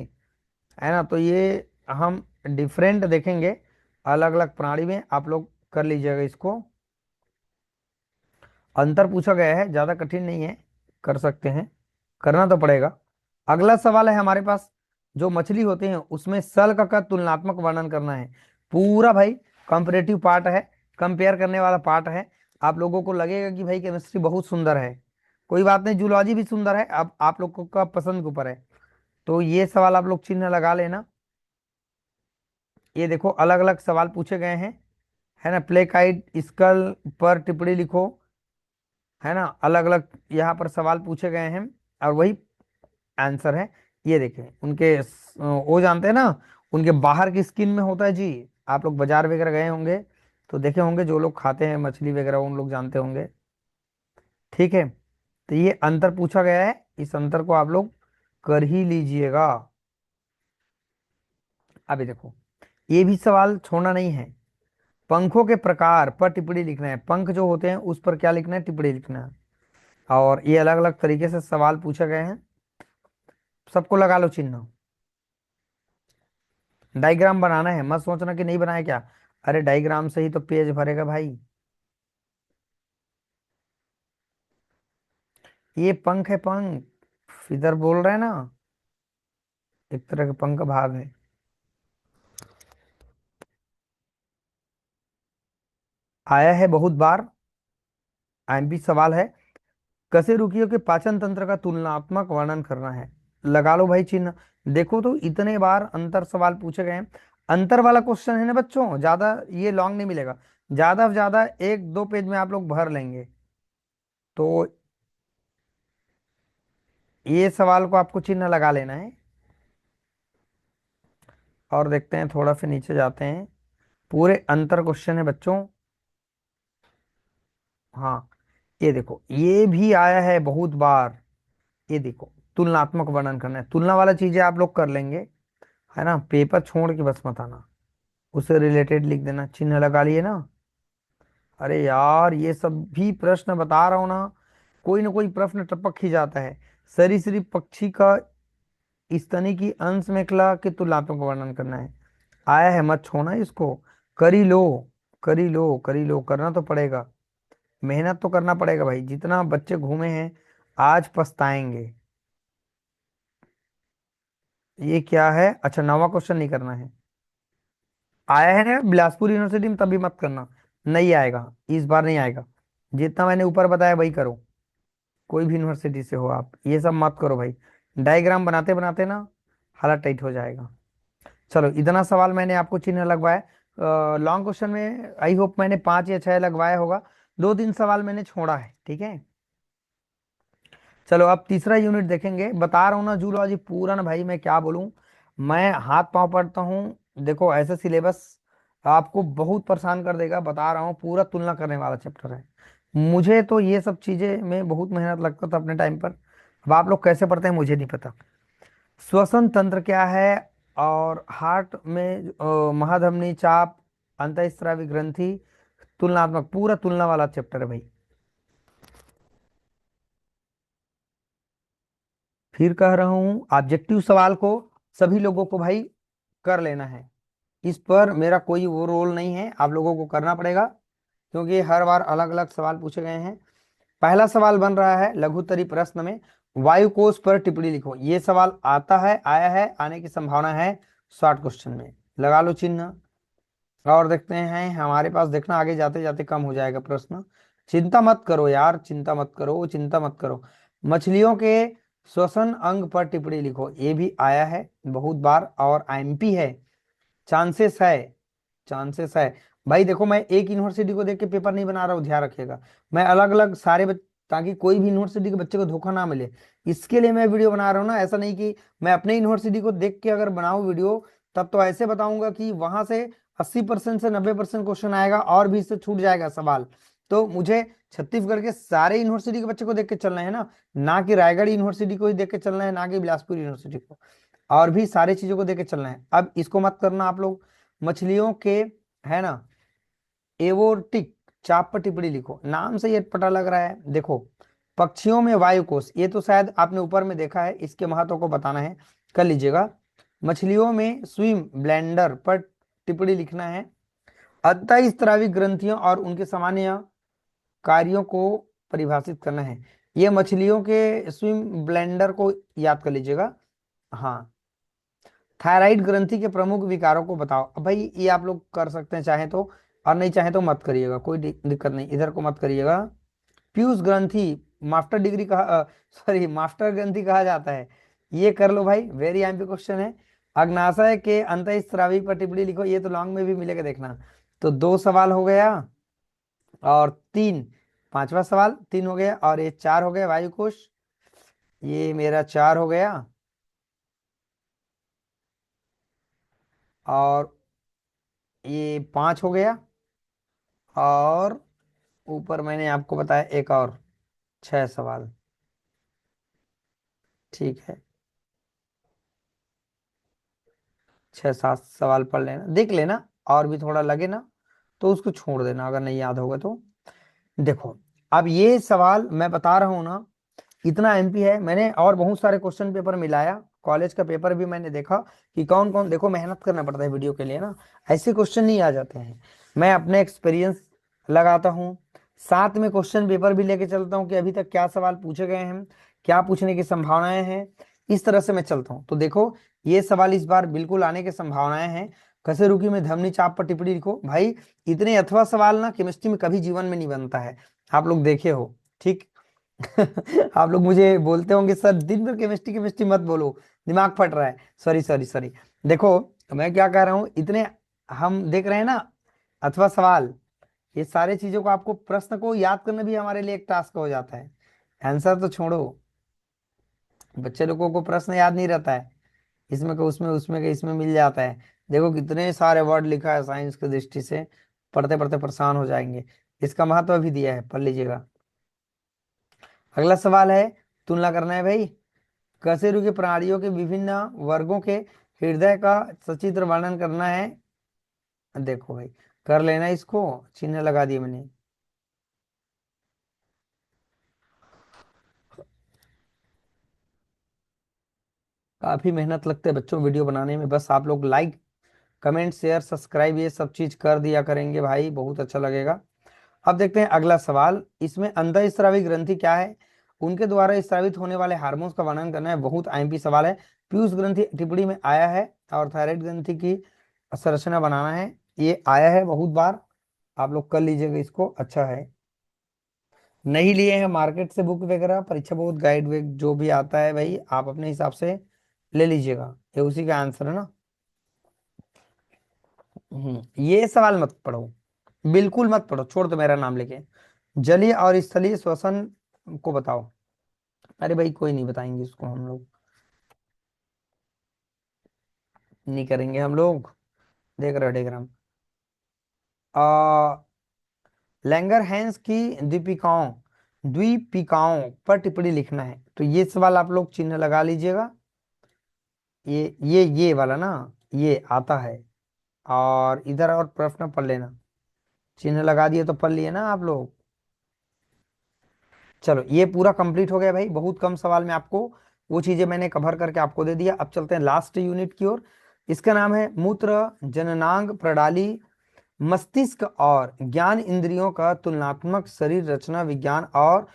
है ना। तो ये हम डिफरेंट देखेंगे, अलग अलग प्रणाली में आप लोग कर लीजिएगा इसको। अंतर पूछा गया है, ज्यादा कठिन नहीं है, कर सकते हैं, करना तो पड़ेगा। अगला सवाल है हमारे पास, जो मछली होते हैं उसमें सल्क का तुलनात्मक वर्णन करना है। पूरा भाई कंपेरेटिव पार्ट है, कंपेयर करने वाला पार्ट है। आप लोगों को लगेगा कि भाई केमिस्ट्री बहुत सुंदर है, कोई बात नहीं, जूलॉजी भी सुंदर है, अब आप लोगों का पसंद के ऊपर है। तो ये सवाल आप लोग चिन्ह लगा लेना। ये देखो अलग अलग सवाल पूछे गए हैं, है ना। प्लेकाइड स्कल पर टिप्पणी लिखो, है ना, अलग अलग यहाँ पर सवाल पूछे गए हैं, और वही आंसर है। ये देखें उनके वो जानते हैं ना, उनके बाहर की स्किन में होता है जी। आप लोग बाजार वगैरह गए होंगे तो देखे होंगे, जो लोग खाते हैं मछली वगैरह उन लोग जानते होंगे, ठीक है। तो ये अंतर पूछा गया है, इस अंतर को आप लोग कर ही लीजिएगा। अभी देखो ये भी सवाल छोड़ना नहीं है, पंखों के प्रकार पर टिप्पणी लिखना है, पंख जो होते हैं उस पर क्या लिखना है, टिप्पणी लिखना है। और ये अलग अलग तरीके से सवाल पूछे गए हैं, सबको लगा लो चिन्ह। डायग्राम बनाना है, मत सोचना कि नहीं बनाया क्या, अरे डायग्राम से ही तो पेज भरेगा भाई। ये पंख है, पंख इधर बोल रहे हैं ना, एक तरह के पंख का भाग है। आया है बहुत बार, आईएमपी सवाल है। कशेरुकियों के पाचन तंत्र का तुलनात्मक वर्णन करना है। लगा लो भाई चिन्ह। देखो तो इतने बार अंतर सवाल पूछे गए हैं। अंतर वाला क्वेश्चन है ना बच्चों, ज्यादा ये लॉन्ग नहीं मिलेगा। ज्यादा से ज्यादा एक दो पेज में आप लोग भर लेंगे। तो ये सवाल को आपको चिन्ह लगा लेना है। और देखते हैं, थोड़ा सा नीचे जाते हैं। पूरे अंतर क्वेश्चन है बच्चों। हाँ, ये देखो ये भी आया है बहुत बार। ये देखो, तुलनात्मक वर्णन करना है, तुलना वाला चीजें आप लोग कर लेंगे, है ना। पेपर छोड़ के बस मत आना, उससे रिलेटेड लिख देना, चिन्ह लगा लिए ना। अरे यार, ये सब भी प्रश्न बता रहा हूं ना कोई प्रश्न टपक ही जाता है। सरीसृप पक्षी का स्तनी की अंश में कला के तुलनात्मक वर्णन करना है। आया है, मत छोड़ना इसको। करी लो, करी लो, करी लो, करना तो पड़ेगा। मेहनत तो करना पड़ेगा भाई, जितना बच्चे घूमे हैं आज पछताएंगे। ये क्या है? अच्छा, नवा क्वेश्चन नहीं करना है। आया है ना बिलासपुर यूनिवर्सिटी में, तभी मत करना। नहीं आएगा, इस बार नहीं आएगा। जितना मैंने ऊपर बताया वही करो। कोई भी यूनिवर्सिटी से हो आप, ये सब मत करो भाई। डायग्राम बनाते बनाते ना हालत टाइट हो जाएगा। चलो, इतना सवाल मैंने आपको चिन्ह लगवाया। लॉन्ग क्वेश्चन में आई होप मैंने 5 या 6 लगवाया होगा। 2-3 सवाल मैंने छोड़ा है, ठीक है। चलो, अब तीसरा यूनिट देखेंगे। बता रहा हूँ ना, जूलॉजी पूरा ना भाई, मैं क्या बोलूँ। मैं हाथ पांव पढ़ता हूँ। देखो, ऐसा सिलेबस आपको बहुत परेशान कर देगा, बता रहा हूँ। पूरा तुलना करने वाला चैप्टर है। मुझे तो ये सब चीजें में बहुत मेहनत लगता था अपने टाइम पर। अब आप लोग कैसे पढ़ते हैं मुझे नहीं पता। श्वसन तंत्र क्या है, और हार्ट में महाधमनी चाप, अंतःस्रावी ग्रंथि, तुलनात्मक, पूरा तुलना वाला चैप्टर है भाई। फिर कह रहा हूं, ऑब्जेक्टिव सवाल को सभी लोगों को भाई कर लेना है। इस पर मेरा कोई वो रोल नहीं है, आप लोगों को करना पड़ेगा, क्योंकि हर बार अलग अलग सवाल पूछे गए हैं। पहला सवाल बन रहा है लघुत्तरी प्रश्न में, वायु कोष पर टिप्पणी लिखो। ये सवाल आता है, आया है, आने की संभावना है शॉर्ट क्वेश्चन में। लगा लो चिन्ह। और देखते हैं हमारे पास, देखना आगे जाते जाते कम हो जाएगा प्रश्न। चिंता मत करो यार, चिंता मत करो, चिंता मत करो। मछलियों के श्वसन अंग पर टिप्पणी लिखो, ये भी आया है बहुत बार, और आईएमपी है। चांसेस है, चांसेस है। भाई देखो, मैं एक यूनिवर्सिटी को देख के पेपर नहीं बना रहा हूँ, ध्यान रखिएगा। मैं अलग अलग ताकि कोई भी यूनिवर्सिटी के बच्चे को धोखा ना मिले, इसके लिए मैं वीडियो बना रहा हूँ ना। ऐसा नहीं कि मैं अपने यूनिवर्सिटी को देख के अगर बनाऊं वीडियो, तब तो ऐसे बताऊंगा कि वहां से 80% से 90% क्वेश्चन आएगा, और भी इससे छूट जाएगा सवाल। तो मुझे छत्तीसगढ़ के सारे यूनिवर्सिटी के बच्चे को देख के चलना है ना कि रायगढ़ यूनिवर्सिटी को ही देख के चलना है, ना कि बिलासपुर यूनिवर्सिटी को। और भी सारी चीजों को देख के चलना है। अब इसको मत करना आप लोग। मछलियों के, है ना, एवोर्टिक चाप पर टिप्पणी लिखो। नाम से ये पता लग रहा है। देखो, पक्षियों में वायु कोष, ये तो शायद आपने ऊपर में देखा है, इसके महत्व को बताना है, कर लीजिएगा। मछलियों में स्विम ब्लैंडर पर टिप्पणी लिखना है। अंतःस्रावी ग्रंथियों और उनके सामान्य कार्यों को परिभाषित करना है। ये मछलियों के स्विम ब्लेंडर को याद कर लीजिएगा। हाँ, थायराइड ग्रंथि के प्रमुख विकारों को बताओ। अब भाई ये आप लोग कर सकते हैं चाहे तो, और नहीं चाहे तो मत करिएगा, कोई दिक्कत नहीं, इधर को मत करिएगा। पीयूष ग्रंथि मास्टर डिग्री कहा, सॉरी मास्टर ग्रंथि कहा जाता है। ये कर लो भाई, वेरी एमपी क्वेश्चन है। अग्नाशय के अंतःस्रावी पर टिप्पणी लिखो, ये तो लॉन्ग में भी मिलेगा, देखना। तो 2 सवाल हो गया, और 3, पांचवा सवाल 3 हो गया, और ये 4 हो गया वायु कोश। ये मेरा 4 हो गया, और ये 5 हो गया, और ऊपर मैंने आपको बताया एक और 6 सवाल। ठीक है, 6-7 सवाल पढ़ लेना, देख लेना। और भी थोड़ा लगे ना तो उसको छोड़ देना, अगर नहीं याद होगा तो। देखो, अब ये सवाल मैं बता रहा हूं ना, इतना एमपी है। मैंने और बहुत सारे क्वेश्चन पेपर मिलाया, कॉलेज का पेपर भी मैंने देखा कि कौन कौन, देखो मेहनत करना पड़ता है वीडियो के लिए ना, ऐसे क्वेश्चन नहीं आ जाते हैं। मैं अपने एक्सपीरियंस लगाता हूँ, साथ में क्वेश्चन पेपर भी लेके चलता हूँ कि अभी तक क्या सवाल पूछे गए हैं, क्या पूछने की संभावनाएं हैं। इस तरह से मैं चलता हूँ। तो देखो, ये सवाल इस बार बिल्कुल आने की संभावनाएं हैं। कशेरुकी में धमनी चाप पर टिप्पणी लिखो। भाई, इतने अथवा सवाल ना केमिस्ट्री में कभी जीवन में नहीं बनता है, आप लोग देखे हो, ठीक। आप लोग मुझे बोलते होंगे सर दिन भर केमिस्ट्री केमिस्ट्री मत बोलो, दिमाग फट रहा है। Sorry sorry sorry. देखो मैं क्या कह रहा हूँ, इतने हम देख रहे हैं ना अथवा सवाल, ये सारे चीजों को आपको प्रश्न को याद करना भी हमारे लिए एक टास्क हो जाता है। आंसर तो छोड़ो, बच्चे लोगों को प्रश्न याद नहीं रहता है, इसमें का उसमें उसमें का इसमें मिल जाता है। देखो कितने सारे वर्ड लिखा है साइंस की दृष्टि से, पढ़ते पढ़ते परेशान हो जाएंगे। इसका महत्व भी दिया है, पढ़ लीजिएगा। अगला सवाल है, तुलना करना है भाई। कशेरु के प्राणियों के विभिन्न वर्गों के हृदय का सचित्र वर्णन करना है। देखो भाई, कर लेना, इसको चिन्ह लगा दिए मैंने। काफी मेहनत लगते है बच्चों वीडियो बनाने में, बस आप लोग लाइक कमेंट शेयर सब्सक्राइब ये सब चीज कर दिया करेंगे भाई, बहुत अच्छा लगेगा। अब देखते हैं अगला सवाल, इसमें अंतःस्रावी ग्रंथि क्या है, उनके द्वारा स्रावित होने वाले हार्मोन्स का वर्णन करना है। बहुत आईएमपी सवाल है। पीयूष ग्रंथि टिप्पणी में आया है, और थायराइड ग्रंथि की संरचना बनाना है, ये आया है बहुत बार। आप लोग कर लीजिएगा इसको, अच्छा है। नहीं लिए हैं मार्केट से बुक वगैरह, परीक्षा बहुत गाइड वेग जो भी आता है भाई आप अपने हिसाब से ले लीजिएगा, ये उसी का आंसर है ना। ये सवाल मत पढ़ो, बिल्कुल मत पढ़ो, छोड़ दो मेरा नाम लेके। जलीय और स्थलीय श्वसन को बताओ। अरे भाई कोई नहीं बताएंगे इसको हम लोग, नहीं करेंगे हम लोग। देख रहे हो डायग्राम। आ लैंगरहैंस की दीपिकाओं द्वीपिकाओं पर टिप्पणी लिखना है, तो ये सवाल आप लोग चिन्ह लगा लीजिएगा। ये वाला ना, ये आता है। और इधर और प्रश्न पढ़ लेना, चिन्ह लगा दिए तो पढ़ लिए ना आप लोग। चलो ये पूरा कंप्लीट हो गया भाई, बहुत कम सवाल में आपको वो चीजें मैंने कवर करके आपको दे दिया। अब चलते हैं लास्ट यूनिट की ओर। इसका नाम है मूत्र जननांग प्रणाली, मस्तिष्क और ज्ञान इंद्रियों का तुलनात्मक शरीर रचना विज्ञान और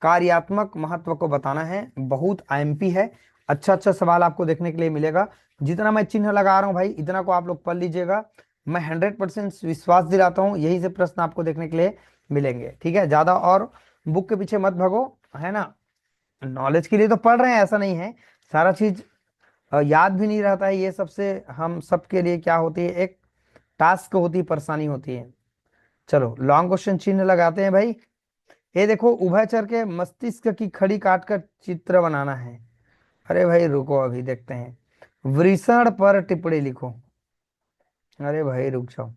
कार्यात्मक महत्व को बताना है। बहुत आईएमपी है, अच्छा अच्छा सवाल आपको देखने के लिए मिलेगा। जितना मैं चिन्ह लगा रहा हूँ भाई इतना को आप लोग पढ़ लीजिएगा। मैं 100% विश्वास दिलाता हूँ यही से प्रश्न आपको देखने के लिए मिलेंगे, ठीक है। ज्यादा और बुक के पीछे मत भगो, है ना। नॉलेज के लिए तो पढ़ रहे हैं, ऐसा नहीं है। सारा चीज याद भी नहीं रहता है, ये सबसे हम सबके लिए क्या होती है, एक टास्क होती है, परेशानी होती है। चलो लॉन्ग क्वेश्चन चिन्ह लगाते हैं भाई। ये देखो, उभयचर के मस्तिष्क की खड़ी काट कर चित्र बनाना है। अरे भाई रुको, अभी देखते हैं। वृषण पर टिप्पणी लिखो। अरे भाई रुक जाओ,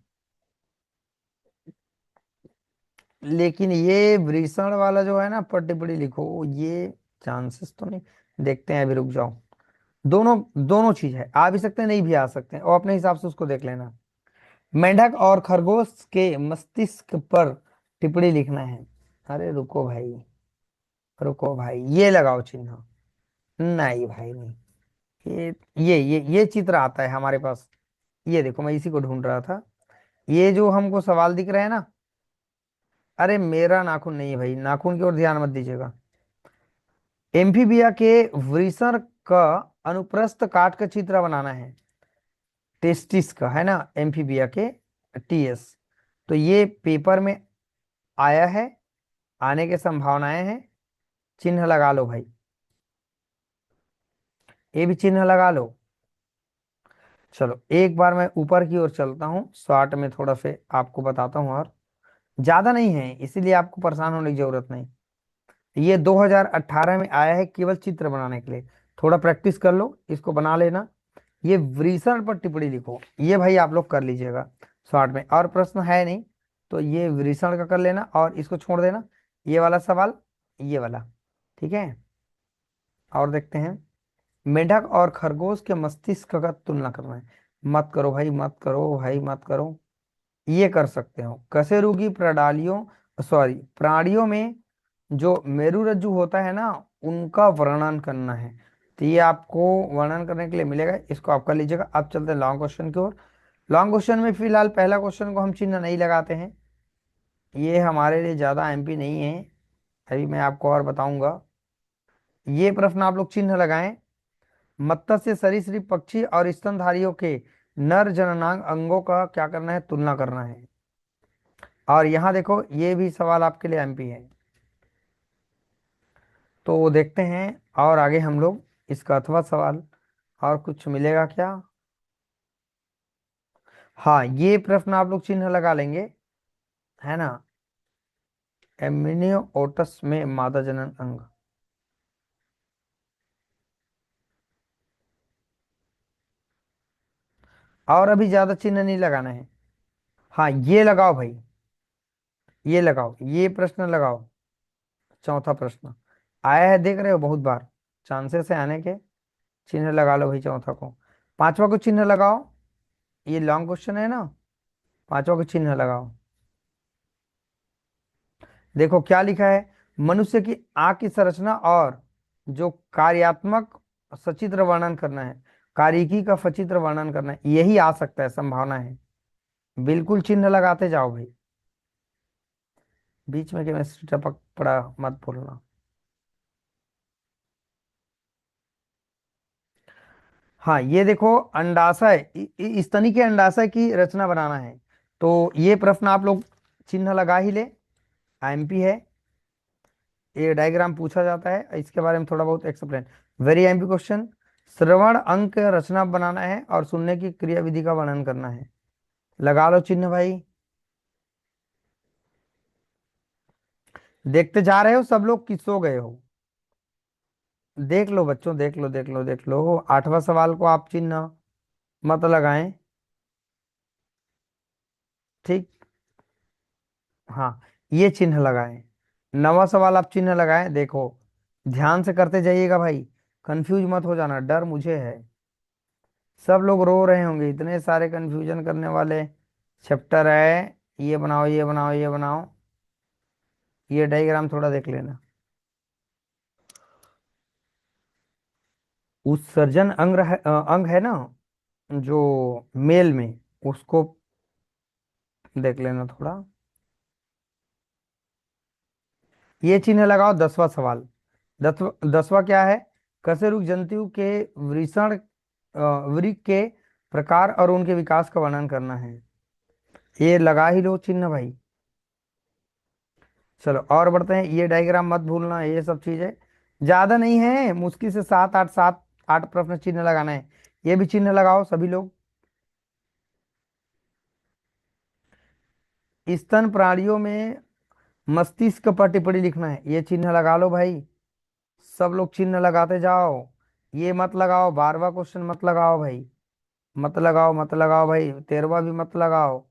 लेकिन ये वृषण वाला जो है ना पर टिप्पणी लिखो, ये चांसेस तो नहीं। देखते हैं, अभी रुक जाओ। दोनों दोनों चीज है, आ भी सकते हैं नहीं भी आ सकते हैं, और अपने हिसाब से उसको देख लेना। मेंढक और खरगोश के मस्तिष्क पर टिप्पणी लिखना है। अरे रुको भाई, रुको भाई, ये लगाओ चिन्ह। नहीं भाई नहीं, ये ये चित्र आता है हमारे पास। ये देखो, मैं इसी को ढूंढ रहा था। ये जो हमको सवाल दिख रहा है ना, अरे मेरा नाखून नहीं है भाई, नाखून की ओर ध्यान मत दीजिएगा। एम्फीबिया के वृषण का अनुप्रस्थ काट कर चित्र बनाना है। टेस्टिस का है ना, एम्फीबिया के, टीएस। तो ये पेपर में आया है, आने की संभावनाएं हैं। चिन्ह लगा लो भाई, ये भी चिन्ह लगा लो। चलो एक बार मैं ऊपर की ओर चलता हूँ, शॉर्ट में थोड़ा से आपको बताता हूँ, और ज्यादा नहीं है इसीलिए आपको परेशान होने की जरूरत नहीं। ये 2018 में आया है, केवल चित्र बनाने के लिए। थोड़ा प्रैक्टिस कर लो, इसको बना लेना। ये वृषण पर टिप्पणी लिखो, ये भाई आप लोग कर लीजिएगा शॉर्ट में, और प्रश्न है नहीं तो ये वृषण का कर लेना और इसको छोड़ देना। ये वाला सवाल, ये वाला, ठीक है। और देखते हैं, मेंढक और खरगोश के मस्तिष्क का तुलना करना है। मत करो भाई, मत करो भाई, मत करो। ये कर सकते हो, कशेरुकी प्रणालियों, सॉरी प्राणियों में जो मेरुरज्जु होता है ना, उनका वर्णन करना है। तो ये आपको वर्णन करने के लिए मिलेगा, इसको आप कर लीजिएगा। अब चलते हैं लॉन्ग क्वेश्चन की ओर। लॉन्ग क्वेश्चन में फिलहाल पहला क्वेश्चन को हम चिन्ह नहीं लगाते हैं, ये हमारे लिए ज्यादा एमपी नहीं है। अभी मैं आपको और बताऊंगा। ये प्रश्न आप लोग चिन्ह लगाएं। मत्स्य सरीसृप पक्षी और स्तनधारियों के नर जननांग अंगों का क्या करना है, तुलना करना है। और यहाँ देखो, ये भी सवाल आपके लिए एमपी है। तो देखते हैं और आगे हम लोग इसका अथवा सवाल और कुछ मिलेगा क्या। हाँ, ये प्रश्न आप लोग चिन्ह लगा लेंगे, है ना। एमिनियो ओटस में मादा जनन अंग। और अभी ज्यादा चिन्ह नहीं लगाना है। हाँ, ये लगाओ भाई, ये लगाओ, ये प्रश्न लगाओ। चौथा प्रश्न आया है, देख रहे हो बहुत बार, चांसेस है आने के। चिन्ह लगा लो भाई चौथा को। पांचवा को चिन्ह लगाओ, ये लॉन्ग क्वेश्चन है ना। पांचवा को चिन्ह लगाओ। देखो क्या लिखा है, मनुष्य की आंख की संरचना और जो कार्यात्मक सचित्र वर्णन करना है, कार्यकी का सचित्र वर्णन करना है, यही आ सकता है, संभावना है। बिल्कुल चिन्ह लगाते जाओ भाई, बीच में केमिस्ट्री टपक पड़ा मत भूलना। हाँ, ये देखो अंडाशय, स्तनी के अंडाशय की रचना बनाना है। तो ये प्रश्न आप लोग चिन्ह लगा ही ले, आईएमपी है। ये डायग्राम पूछा जाता है, इसके बारे में थोड़ा बहुत एक्सप्लेन। Very IMP question. श्रवण अंक रचना बनाना है और सुनने की क्रिया विधि का वर्णन करना है। लगा लो चिन्ह भाई। देखते जा रहे हो सब लोग कि सो गए हो। देख लो बच्चों, देख लो देख लो देख लो, आठवां सवाल को आप चिन्ह मत लगाएं। ठीक। हाँ, ये चिन्ह लगाएं। नवा सवाल आप चिन्ह लगाएं, देखो ध्यान से करते जाइएगा भाई, कंफ्यूज मत हो जाना, डर मुझे है। सब लोग रो रहे होंगे, इतने सारे कंफ्यूजन करने वाले चैप्टर है। ये बनाओ, ये बनाओ, ये बनाओ, ये डायग्राम थोड़ा देख लेना। उत्सर्जन अंग है ना, जो मेल में, उसको देख लेना थोड़ा। ये चिन्ह लगाओ, दसवां सवाल। दसवां क्या है, कशेरुक जंतु के वृषण वृक्क के प्रकार और उनके विकास का वर्णन करना है। ये लगा ही लो चिन्ह भाई। चलो और बढ़ते हैं, ये डायग्राम मत भूलना, ये सब चीजें ज्यादा नहीं है, मुश्किल से सात आठ प्रश्न चिन्ह लगाना है। ये भी चिन्ह लगाओ सभी लोग। स्तन प्राणियों में मस्तिष्क पर टिप्पणी लिखना है, ये चिन्ह लगा लो भाई। सब लोग चिन्ह लगाते जाओ। ये मत लगाओ, 12वां क्वेश्चन मत लगाओ भाई, मत लगाओ मत लगाओ भाई, 13वां भी मत लगाओ।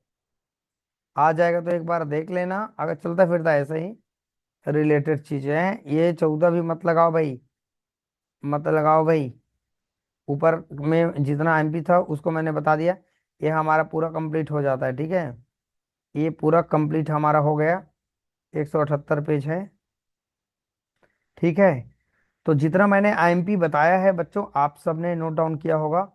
आ जाएगा तो एक बार देख लेना, अगर चलता फिरता ऐसे ही रिलेटेड चीजें हैं। ये 14 भी मत लगाओ भाई, मत लगाओ भाई। ऊपर में जितना एमपी था उसको मैंने बता दिया। ये हमारा पूरा कंप्लीट हो जाता है, ठीक है। ये पूरा कंप्लीट हमारा हो गया, 178 पेज है, ठीक है। तो जितना मैंने आईएमपी बताया है बच्चों, आप सबने नोट डाउन किया होगा,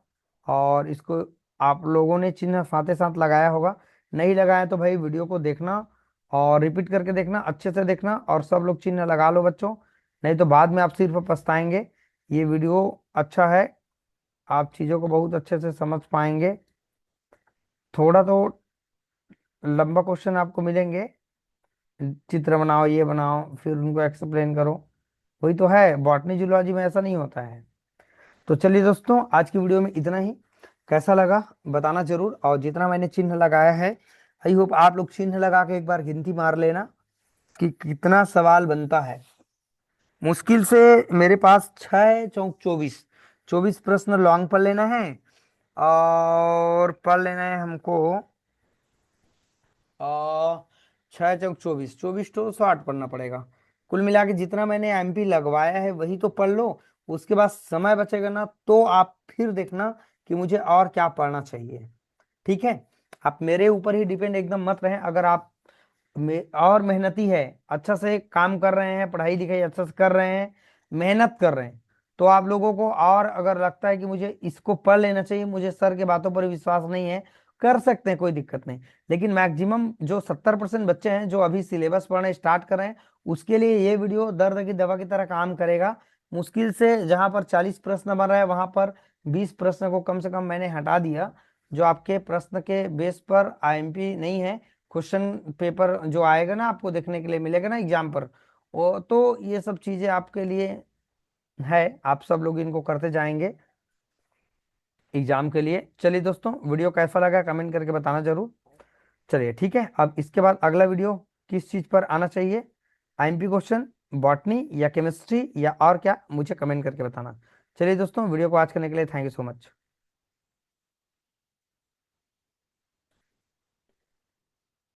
और इसको आप लोगों ने चिन्ह साथ साथ लगाया होगा। नहीं लगाया तो भाई वीडियो को देखना और रिपीट करके देखना, अच्छे से देखना, और सब लोग चिन्ह लगा लो बच्चों, नहीं तो बाद में आप सिर्फ पछताएंगे। ये वीडियो अच्छा है, आप चीज़ों को बहुत अच्छे से समझ पाएंगे। थोड़ा तो लंबा क्वेश्चन आपको मिलेंगे, चित्र बनाओ, ये बनाओ, फिर उनको एक्सप्लेन करो, वही तो है, बॉटनी जूलॉजी में ऐसा नहीं होता है। तो चलिए दोस्तों, आज की वीडियो में इतना ही। कैसा लगा बताना जरूर, और जितना मैंने चिन्ह लगाया है, आई होप आप लोग चिन्ह लगा के एक बार गिनती मार लेना कि कितना सवाल बनता है। मुश्किल से मेरे पास 6 चौक 24, 24 प्रश्न लॉन्ग पढ़ लेना है, और पढ़ लेना है हमको 6 चौक 24, 24 तो 60 पढ़ना पड़ेगा। कुल मिला के जितना मैंने एमपी लगवाया है वही तो पढ़ लो। उसके बाद समय बचेगा ना, तो आप फिर देखना कि मुझे और क्या पढ़ना चाहिए, ठीक है। आप मेरे ऊपर ही डिपेंड एकदम मत रहें। अगर आप और मेहनती है, अच्छा से काम कर रहे हैं, पढ़ाई लिखाई अच्छा से कर रहे हैं, मेहनत कर रहे हैं, तो आप लोगों को और अगर लगता है कि मुझे इसको पढ़ लेना चाहिए, मुझे सर के बातों पर विश्वास नहीं है, कर सकते हैं, कोई दिक्कत नहीं। लेकिन मैक्सिमम जो 70% बच्चे हैं जो अभी सिलेबस पढ़ना स्टार्ट कर रहे हैं, उसके लिए ये वीडियो दर्द की दवा की तरह काम करेगा। मुश्किल से जहां पर 40 प्रश्न बन रहा है, वहां पर 20 प्रश्न को कम से कम मैंने हटा दिया, जो आपके प्रश्न के बेस पर आईएमपी नहीं है। क्वेश्चन पेपर जो आएगा ना, आपको देखने के लिए मिलेगा ना एग्जाम पर, वो तो ये सब चीजें आपके लिए है, आप सब लोग इनको करते जाएंगे एग्जाम के लिए। चलिए दोस्तों, वीडियो कैसा लगा कमेंट करके बताना जरूर। चलिए ठीक है, अब इसके बाद अगला वीडियो किस चीज पर आना चाहिए, आईएमपी क्वेश्चन, बॉटनी या केमिस्ट्री या और क्या, मुझे कमेंट करके बताना। चलिए दोस्तों, वीडियो को आज करने के लिए थैंक यू सो मच।